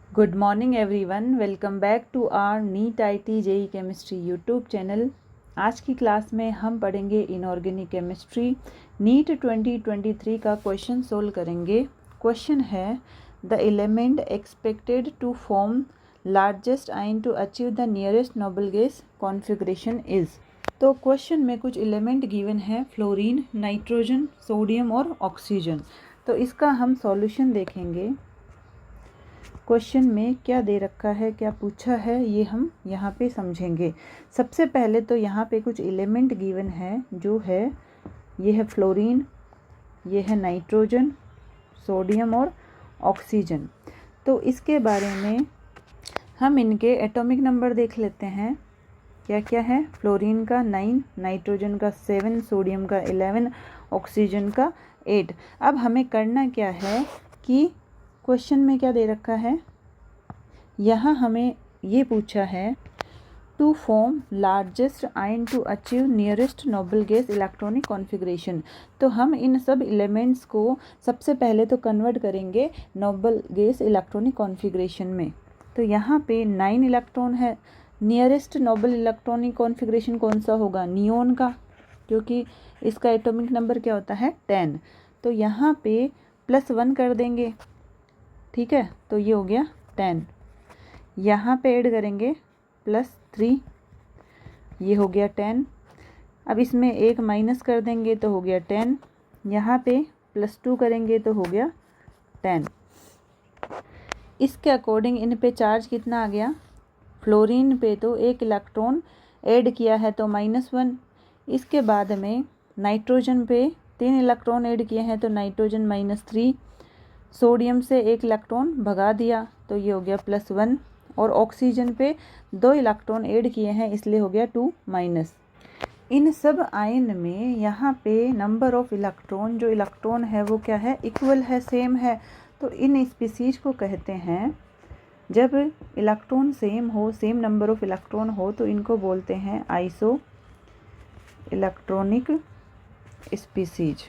Good morning everyone, welcome back to our NEET IIT JEE chemistry YouTube channel. आज की class में हम पढ़ेंगे इनऑर्गेनिक केमिस्ट्री नीट 2023 का क्वेश्चन सोल्व करेंगे। क्वेश्चन है the element expected to form largest ion to achieve the nearest noble gas configuration is. तो question में कुछ एलिमेंट गिवन है, फ्लोरीन, नाइट्रोजन, सोडियम और ऑक्सीजन। तो इसका हम सॉल्यूशन देखेंगे। क्वेश्चन में क्या दे रखा है, क्या पूछा है, ये हम यहाँ पे समझेंगे। सबसे पहले तो यहाँ पे कुछ एलिमेंट गिवन है, जो है ये है फ्लोरीन, ये है नाइट्रोजन, सोडियम और ऑक्सीजन। तो इसके बारे में हम इनके एटॉमिक नंबर देख लेते हैं। क्या क्या है? फ्लोरीन का 9, नाइट्रोजन का 7, सोडियम का 11, ऑक्सीजन का 8। अब हमें करना क्या है कि क्वेश्चन में क्या दे रखा है, यहाँ हमें ये पूछा है to form largest ion to achieve nearest noble gas electronic configuration. तो हम इन सब एलिमेंट्स को सबसे पहले तो कन्वर्ट करेंगे नोबल गैस इलेक्ट्रॉनिक कॉन्फ़िगरेशन में। तो यहाँ पे 9 इलेक्ट्रॉन है। नियरेस्ट नोबल इलेक्ट्रॉनिक कॉन्फ़िगरेशन कौन सा होगा? नियोन का, क्योंकि इसका एटॉमिक नंबर क्या होता है? 10। तो यहाँ पे +1 कर देंगे, ठीक है। तो ये हो गया 10। यहाँ पे ऐड करेंगे +3, ये हो गया 10। अब इसमें एक माइनस कर देंगे तो हो गया 10। यहाँ पे +2 करेंगे तो हो गया 10। इसके अकॉर्डिंग इन पे चार्ज कितना आ गया? फ्लोरीन पे तो 1 इलेक्ट्रॉन ऐड किया है तो -1। इसके बाद में नाइट्रोजन पे 3 इलेक्ट्रॉन ऐड किए हैं तो नाइट्रोजन -3। सोडियम से 1 इलेक्ट्रॉन भगा दिया तो ये हो गया +1। और ऑक्सीजन पे 2 इलेक्ट्रॉन ऐड किए हैं इसलिए हो गया 2-। इन सब आयन में यहाँ पे नंबर ऑफ इलेक्ट्रॉन, जो इलेक्ट्रॉन है वो क्या है? इक्वल है, सेम है। तो इन स्पीसीज को कहते हैं, जब इलेक्ट्रॉन सेम हो, सेम नंबर ऑफ इलेक्ट्रॉन हो, तो इनको बोलते हैं आइसो इलेक्ट्रॉनिक स्पीसीज।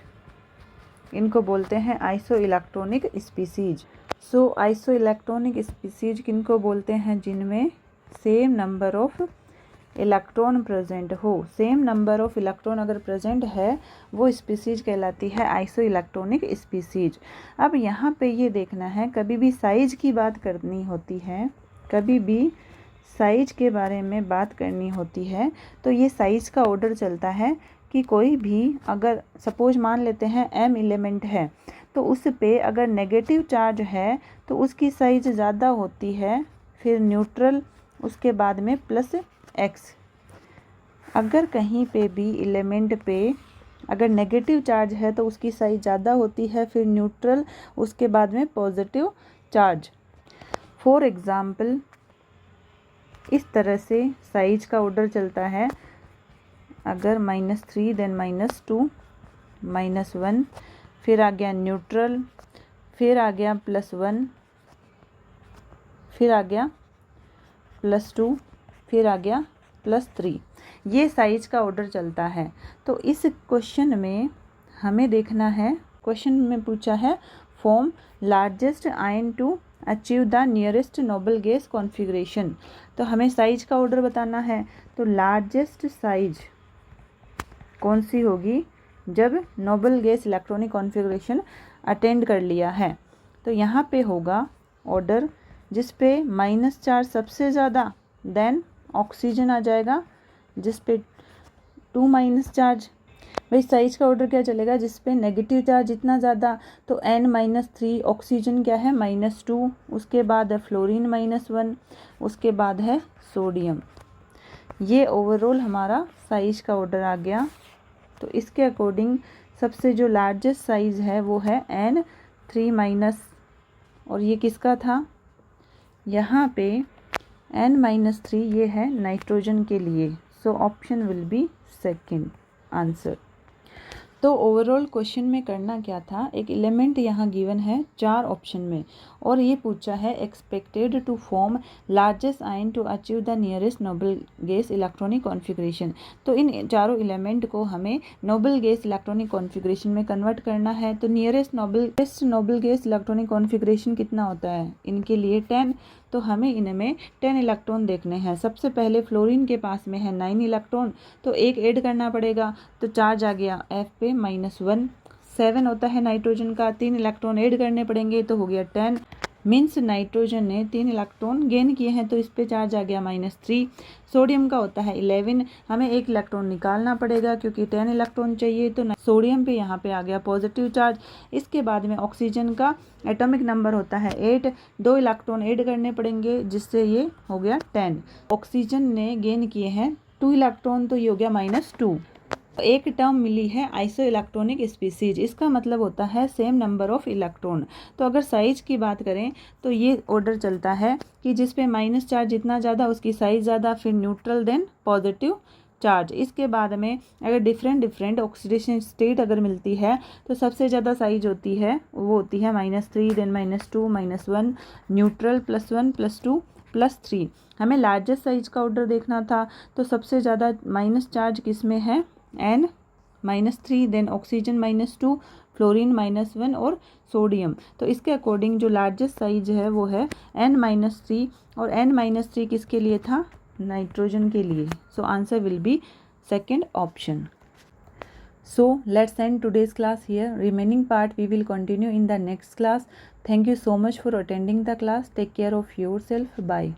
इनको बोलते हैं आइसो इलेक्ट्रॉनिक स्पीसीज। सो आइसो इलेक्ट्रॉनिक स्पीसीज किनको बोलते हैं? जिनमें same number of electron present हो। सेम नंबर ऑफ इलेक्ट्रॉन अगर प्रेजेंट है वो स्पीसीज कहलाती है आइसो इलेक्ट्रॉनिक स्पीसीज। अब यहाँ पे ये देखना है, कभी भी साइज की बात करनी होती है, कभी भी साइज के बारे में बात करनी होती है तो ये साइज का ऑर्डर चलता है कि कोई भी, अगर सपोज मान लेते हैं m एलिमेंट है तो उस पे अगर नेगेटिव चार्ज है तो उसकी साइज ज़्यादा होती है, फिर न्यूट्रल, उसके बाद में +x। अगर कहीं पे भी एलिमेंट पे अगर नेगेटिव चार्ज है तो उसकी साइज ज़्यादा होती है, फिर न्यूट्रल, उसके बाद में पॉजिटिव चार्ज। फॉर एग्ज़ाम्पल इस तरह से साइज का ऑर्डर चलता है। अगर -3 देन -2 -1, फिर आ गया न्यूट्रल, फिर आ गया +1, फिर आ गया +2, फिर आ गया +3। ये साइज का ऑर्डर चलता है। तो इस क्वेश्चन में हमें देखना है, क्वेश्चन में पूछा है form largest ion to achieve the nearest noble gas configuration. तो हमें साइज का ऑर्डर बताना है। तो लार्जेस्ट साइज कौन सी होगी? जब Nobel gas electronic configuration attend कर लिया है। तो यहाँ पे होगा ऑर्डर जिस पे -चार्ज सबसे ज़्यादा, देन ऑक्सीजन आ जाएगा जिस पे 2 चार्ज। भाई साइज का ऑर्डर क्या चलेगा? जिस पे नेगेटिव चार्ज जितना ज़्यादा, तो n-3, ऑक्सीजन क्या है? -2, उसके बाद है फ्लोरीन -1, उसके बाद है सोडियम। ये ओवरऑल हमारा साइज का ऑर्डर आ गया। तो इसके अकॉर्डिंग सबसे जो लार्जेस्ट साइज़ है वो है n3-। और ये किसका था? यहाँ पे n-3 ये है नाइट्रोजन के लिए। So option will be second answer. तो ओवरऑल क्वेश्चन में करना क्या था, एक एलिमेंट यहाँ गिवन है 4 ऑप्शन में और ये पूछा है expected to form largest ion to achieve the nearest noble gas electronic configuration. तो इन चारों एलिमेंट को हमें नोबल गैस इलेक्ट्रॉनिक कॉन्फ़िगरेशन में कन्वर्ट करना है। तो nearest noble gas electronic configuration कितना होता है इनके लिए 10। तो हमें इनमें 10 इलेक्ट्रॉन देखने हैं। सबसे पहले फ्लोरीन के पास में है 9 इलेक्ट्रॉन, तो एक ऐड करना पड़ेगा, तो चार्ज आ गया F पे -1। 7 होता है नाइट्रोजन का, 3 इलेक्ट्रॉन ऐड करने पड़ेंगे तो हो गया 10। मीन्स नाइट्रोजन ने 3 इलेक्ट्रॉन गेन किए हैं, तो इस पे चार्ज आ गया -3। सोडियम का होता है 11, हमें एक इलेक्ट्रॉन निकालना पड़ेगा क्योंकि 10 इलेक्ट्रॉन चाहिए, तो सोडियम पे यहाँ पे आ गया पॉजिटिव चार्ज। इसके बाद में ऑक्सीजन का एटॉमिक नंबर होता है 8, 2 इलेक्ट्रॉन ऐड करने पड़ेंगे जिससे ये हो गया 10। ऑक्सीजन ने गेन किए हैं 2 इलेक्ट्रॉन, तो ये हो गया -2। एक टर्म मिली है आइसो इलेक्ट्रॉनिक स्पीसीज, इसका मतलब होता है सेम नंबर ऑफ इलेक्ट्रॉन। तो अगर साइज की बात करें तो ये ऑर्डर चलता है कि जिस पे माइनस चार्ज जितना ज़्यादा उसकी साइज ज़्यादा, फिर न्यूट्रल देन पॉजिटिव चार्ज। इसके बाद में अगर डिफरेंट ऑक्सीडेशन स्टेट अगर मिलती है तो सबसे ज़्यादा साइज होती है वो होती है -3 देन -2 -1 न्यूट्रल +1 +2 +3। हमें लार्जेस्ट साइज का ऑर्डर देखना था, तो सबसे ज़्यादा माइनस चार्ज किस में है N -3 देन ऑक्सीजन -2 फ्लोरीन -1 और सोडियम। तो इसके अकॉर्डिंग जो लार्जेस्ट साइज है वो है N-3 और N-3 किसके लिए था, नाइट्रोजन के लिए। So answer will be second option. So let's end today's class here. Remaining part we will continue in the next class. Thank you so much for attending the class. Take care of yourself. Bye.